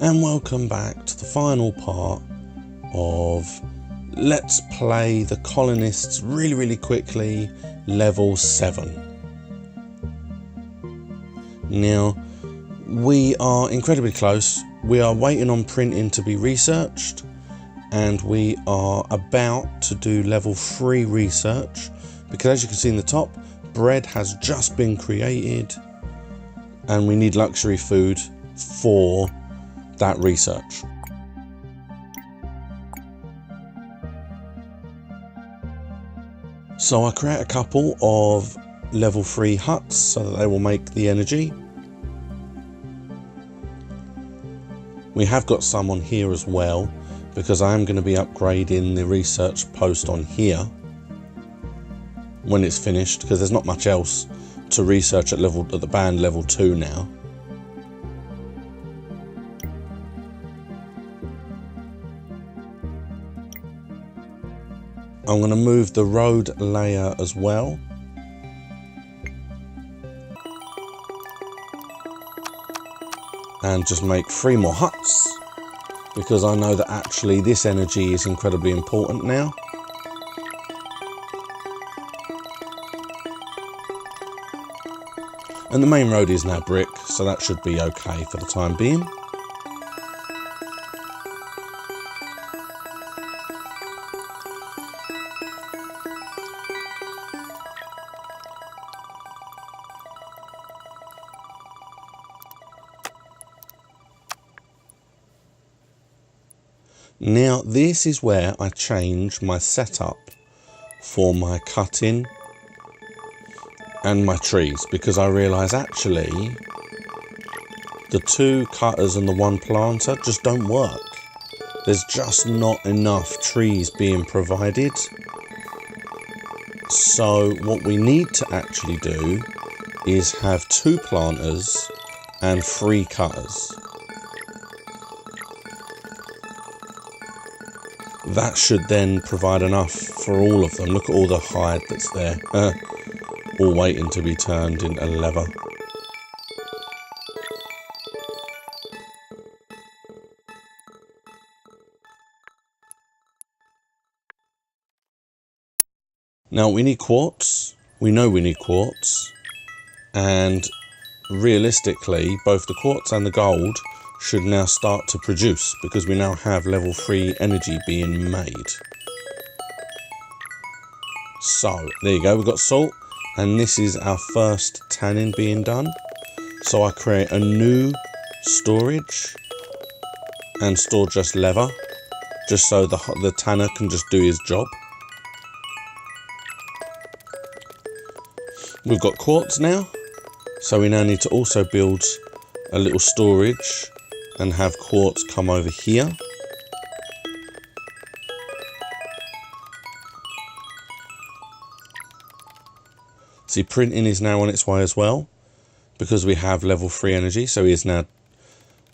and welcome back to the final part of Let's Play the Colonists really quickly, level 7. Now, we are incredibly close. We are waiting on printing to be researched, and we are about to do level 3 research, because as you can see in the top, bread has just been created, and we need luxury food for that research. So I create a couple of level 3 huts so that they will make the energy. We have got some on here as well, because I am going to be upgrading the research post on here when it's finished, because there's not much else to research at the band level 2 now. I'm going to move the road layer as well. And just make 3 more huts, because I know that actually this energy is incredibly important now. And the main road is now brick, so that should be okay for the time being. Now this is where I change my setup for my cutting and my trees, because I realise actually the 2 cutters and the 1 planter just don't work. There's just not enough trees being provided. So what we need to actually do is have 2 planters and 3 cutters. That should then provide enough for all of them. Look at all the hide that's there, all waiting to be turned into leather. Now we need quartz. We know we need quartz, and realistically both the quartz and the gold should now start to produce, because we now have level 3 energy being made. So there you go, we've got salt, and this is our first tanning being done. So I create a new storage and store just leather, just so the tanner can just do his job. We've got quartz now, so we now need to also build a little storage and have quartz come over here. See, printing is now on its way as well, because we have level 3 energy, so he is now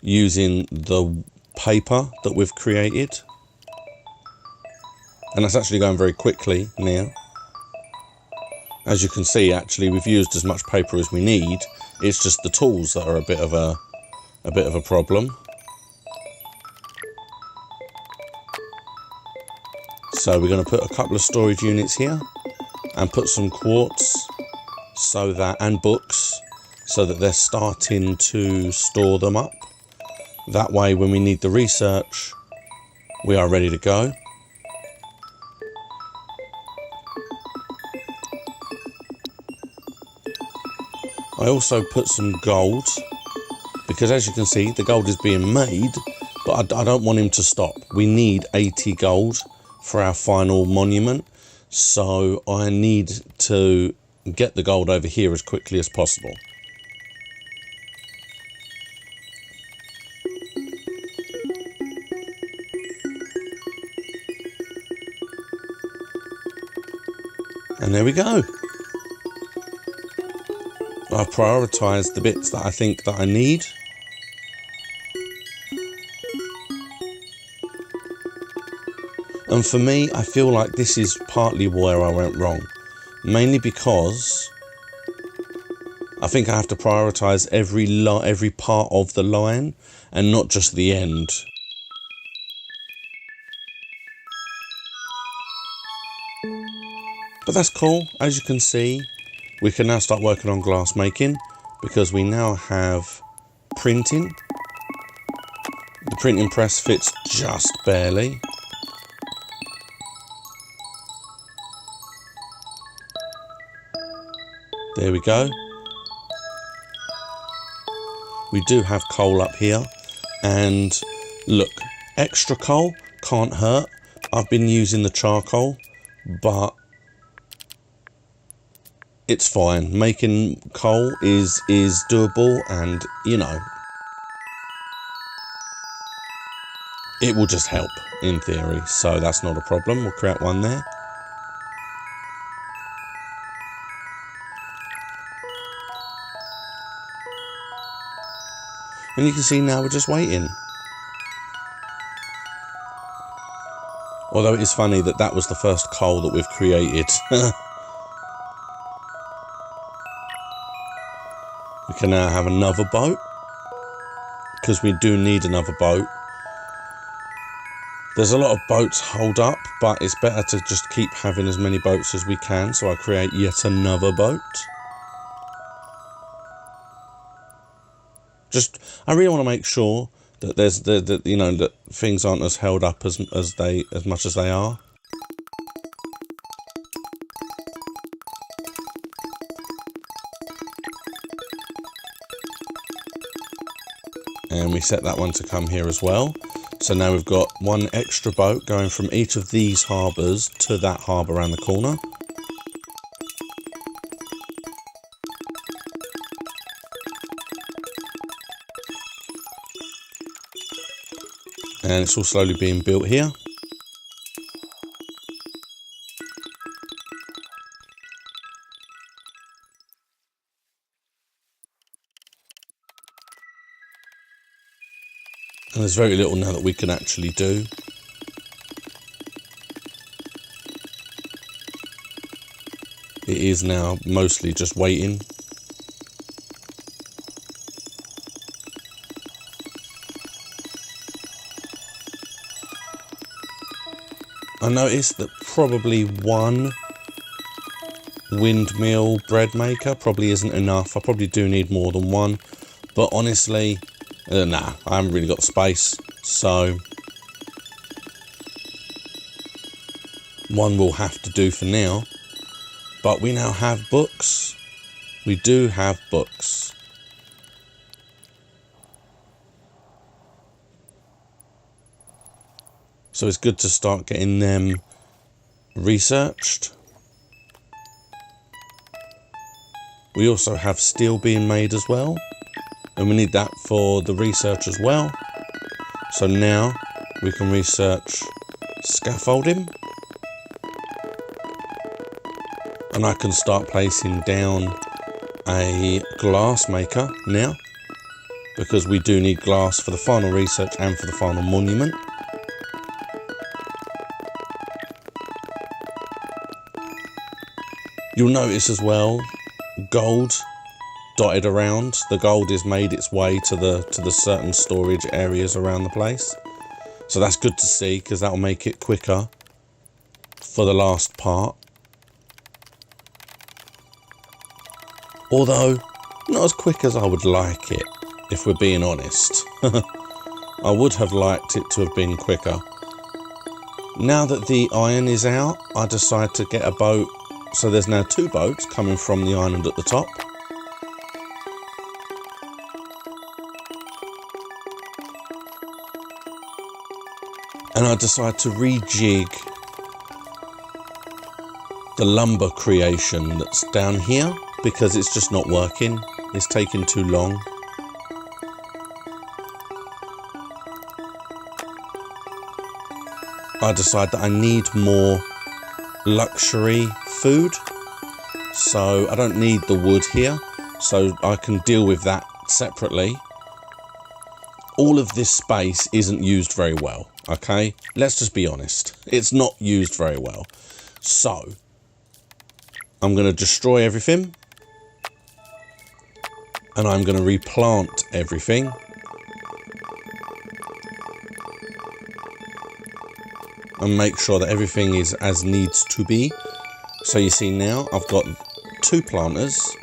using the paper that we've created. And that's actually going very quickly now. As you can see, actually we've used as much paper as we need. It's just the tools that are a bit of a problem. So we're going to put a couple of storage units here and put some quartz so that, and books, so that they're starting to store them up. That way when we need the research, we are ready to go. I also put some gold, because as you can see, the gold is being made, but I don't want him to stop. We need 80 gold for our final monument, so I need to get the gold over here as quickly as possible. And there we go. I've prioritised the bits that I think that I need. And for me, I feel like this is partly where I went wrong. Mainly because I think I have to prioritise every part of the line and not just the end. But that's cool. As you can see, we can now start working on glass making because we now have printing. The printing press fits just barely. There we go. We do have coal up here, and look, extra coal can't hurt. I've been using the charcoal, but it's fine. Making coal is doable, and you know, it will just help in theory, so that's not a problem. We'll create one there. And you can see now we're just waiting. Although it is funny that that was the first coal that we've created. We can now have another boat, because we do need another boat. There's a lot of boats hold up, but it's better to just keep having as many boats as we can, so I create yet another boat. I really want to make sure that there's that things aren't as held up as much as they are. And we set that one to come here as well. So now we've got one extra boat going from each of these harbours to that harbour around the corner. And it's all slowly being built here. And there's very little now that we can actually do. It is now mostly just waiting. I noticed that probably one windmill bread maker probably isn't enough. I probably do need more than one, but honestly, nah, I haven't really got space, so one will have to do for now. But we now have books. We do have books. So it's good to start getting them researched. We also have steel being made as well, and we need that for the research as well. So now we can research scaffolding, and I can start placing down a glass maker now, because we do need glass for the final research and for the final monument. You'll notice as well, gold dotted around. The gold has made its way to the certain storage areas around the place. So that's good to see, because that'll make it quicker for the last part. Although, not as quick as I would like it, if we're being honest. I would have liked it to have been quicker. Now that the iron is out, I decide to get a boat. So there's now two boats coming from the island at the top. And I decide to rejig the lumber creation that's down here, because it's just not working. It's taking too long. I decide that I need more luxury food, so I don't need the wood here, so I can deal with that separately. All of this space isn't used very well, okay? Let's just be honest. It's not used very well. So I'm going to destroy everything, And I'm going to replant everything. And make sure that everything is as needs to be. So you see now I've got 2 planters.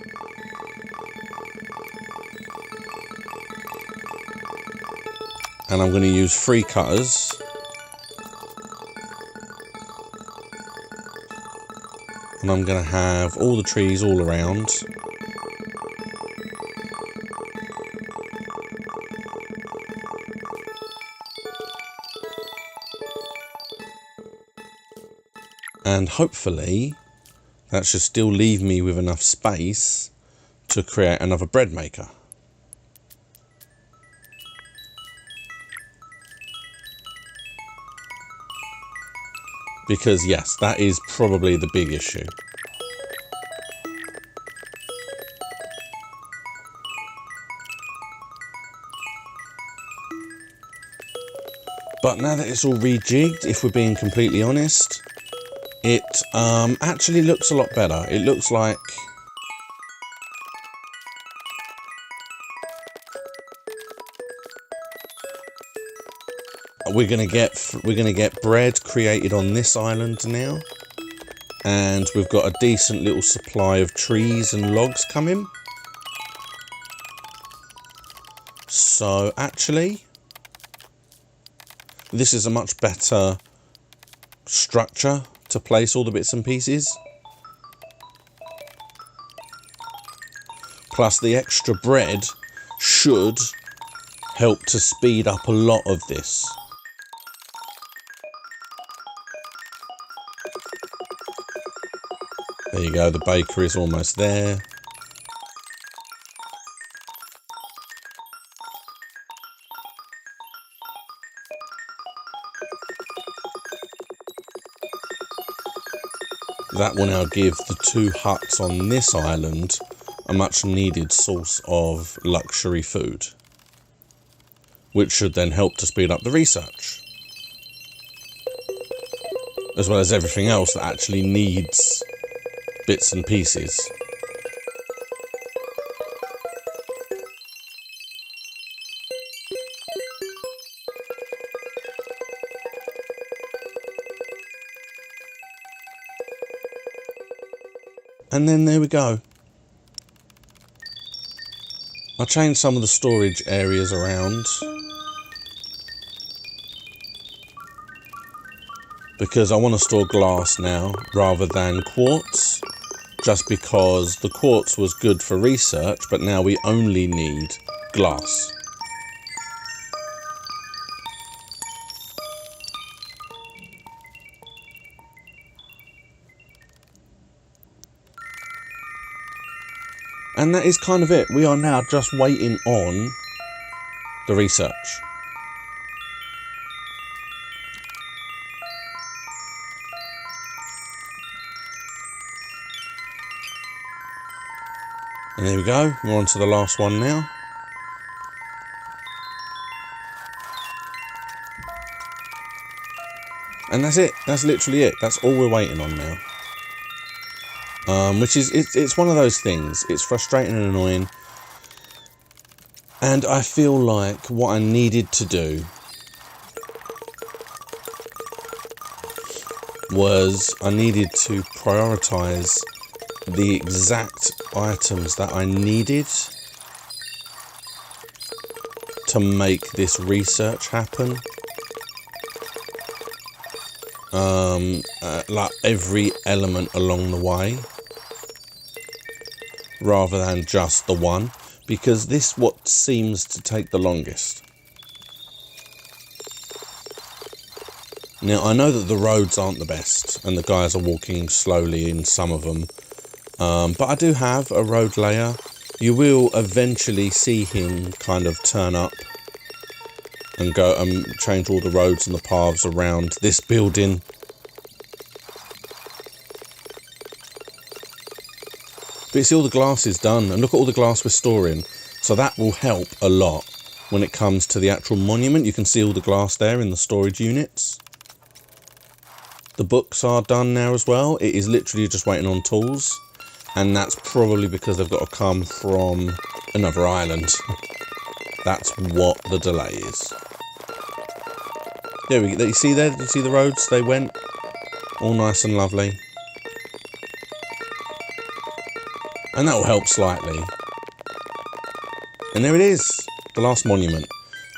And I'm going to use 3 cutters. And I'm going to have all the trees all around. And hopefully that should still leave me with enough space to create another bread maker. Because yes, that is probably the big issue. But now that it's all rejigged, if we're being completely honest, it actually looks a lot better. It looks like we're gonna get bread created on this island now, and we've got a decent little supply of trees and logs coming. So actually, this is a much better structure to place all the bits and pieces. Plus the extra bread should help to speed up a lot of this. There you go, the bakery is almost there. That will now give the 2 huts on this island a much needed source of luxury food, which should then help to speed up the research, as well as everything else that actually needs bits and pieces. And then there we go. I changed some of the storage areas around because I want to store glass now rather than quartz, just because the quartz was good for research, but now we only need glass. And that is kind of it. We are now just waiting on the research. And there we go. We're on to the last one now. And that's it. That's literally it. That's all we're waiting on now. Which is, it's one of those things. It's frustrating and annoying. And I feel like what I needed to do was I needed to prioritise the exact items that I needed to make this research happen. Like every element along the way, rather than just the one, because this what seems to take the longest. Now I know that the roads aren't the best and the guys are walking slowly in some of them, but I do have a road layer. You will eventually see him kind of turn up and go and change all the roads and the paths around this building. But you see all the glass is done, and look at all the glass we're storing. So that will help a lot when it comes to the actual monument. You can see all the glass there in the storage units. The books are done now as well. It is literally just waiting on tools. And that's probably because they've got to come from another island. That's what the delay is. There we go. You see there? You see the roads? They went all nice and lovely. And that will help slightly. And there it is, the last monument.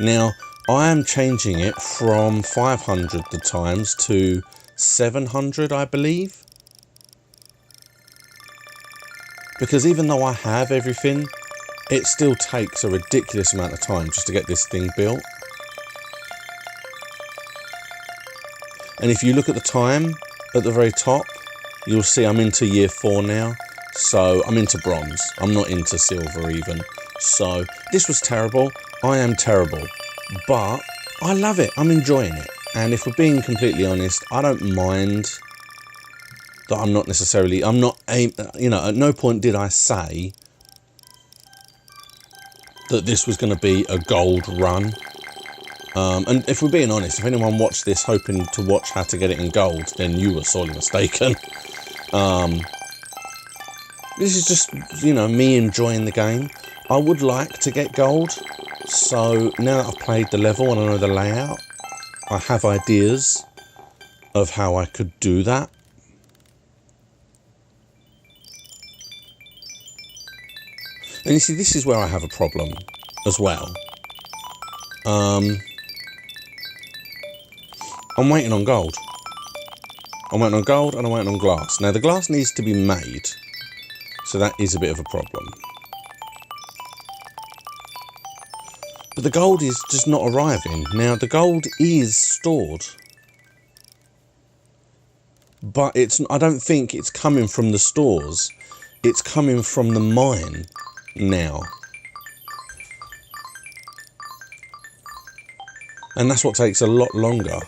Now, I am changing it from 500 the times to 700, I believe. Because even though I have everything, it still takes a ridiculous amount of time just to get this thing built. And if you look at the time at the very top, you'll see I'm into year 4 now. So I'm into bronze. I'm not into silver even. So this was terrible. I am terrible. But I love it. I'm enjoying it. And if we're being completely honest, I don't mind that I'm not necessarily... at no point did I say that this was going to be a gold run. And if we're being honest, if anyone watched this hoping to watch how to get it in gold, then you were sorely mistaken. This is just, me enjoying the game. I would like to get gold. So now that I've played the level and I know the layout, I have ideas of how I could do that. And you see, this is where I have a problem as well. I'm waiting on gold. I'm waiting on gold and I'm waiting on glass. Now, the glass needs to be made, so that is a bit of a problem. But the gold is just not arriving. Now, the gold is stored, but I don't think it's coming from the stores. It's coming from the mine now. And that's what takes a lot longer.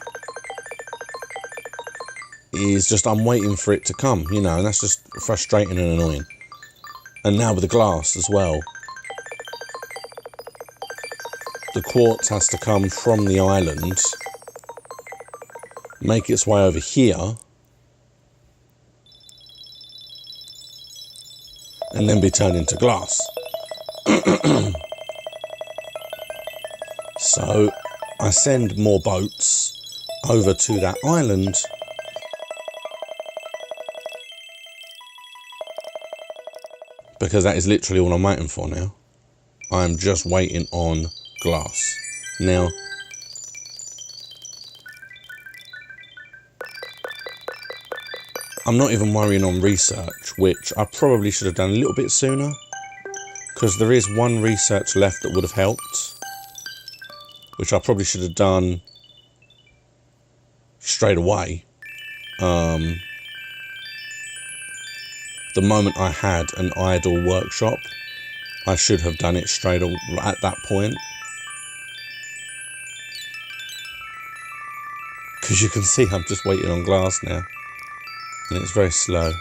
Is just I'm waiting for it to come, and that's just frustrating and annoying. And now with the glass as well. The quartz has to come from the island, make its way over here, and then be turned into glass. So I send more boats over to that island, because that is literally all I'm waiting for now. I'm just waiting on glass. Now, I'm not even worrying on research, which I probably should have done a little bit sooner, because there is one research left that would have helped, which I probably should have done straight away. The moment I had an idle workshop, I should have done it straight at that point. Because you can see I'm just waiting on glass now. And it's very slow.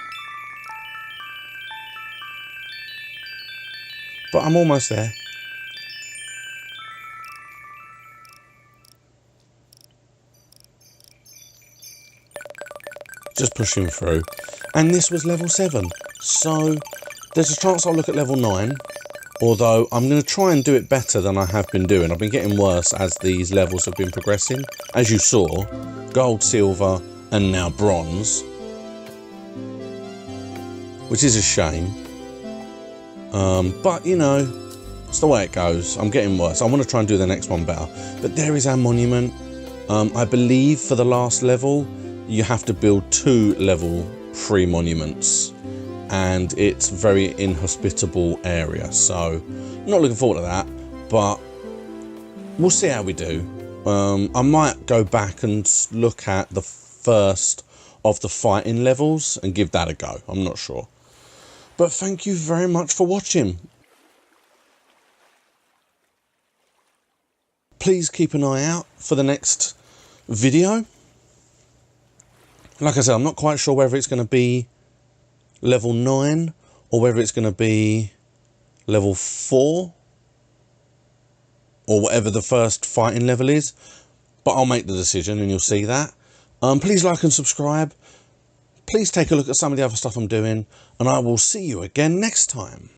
But I'm almost there. Just pushing through. And this was level 7. So there's a chance I'll look at level 9. Although I'm going to try and do it better than I have been doing. I've been getting worse as these levels have been progressing. As you saw, gold, silver, and now bronze. Which is a shame. But, it's the way it goes. I'm getting worse. I want to try and do the next one better. But there is our monument. I believe for the last level, you have to build 2 level 3 monuments. And it's very inhospitable area. So, I'm not looking forward to that. But we'll see how we do. I might go back and look at the first of the fighting levels and give that a go. I'm not sure. But thank you very much for watching. Please keep an eye out for the next video. Like I said, I'm not quite sure whether it's going to be level 9 or whether it's going to be level 4 or whatever the first fighting level is. But I'll make the decision and you'll see that. Please like and subscribe. Please take a look at some of the other stuff I'm doing, and I will see you again next time.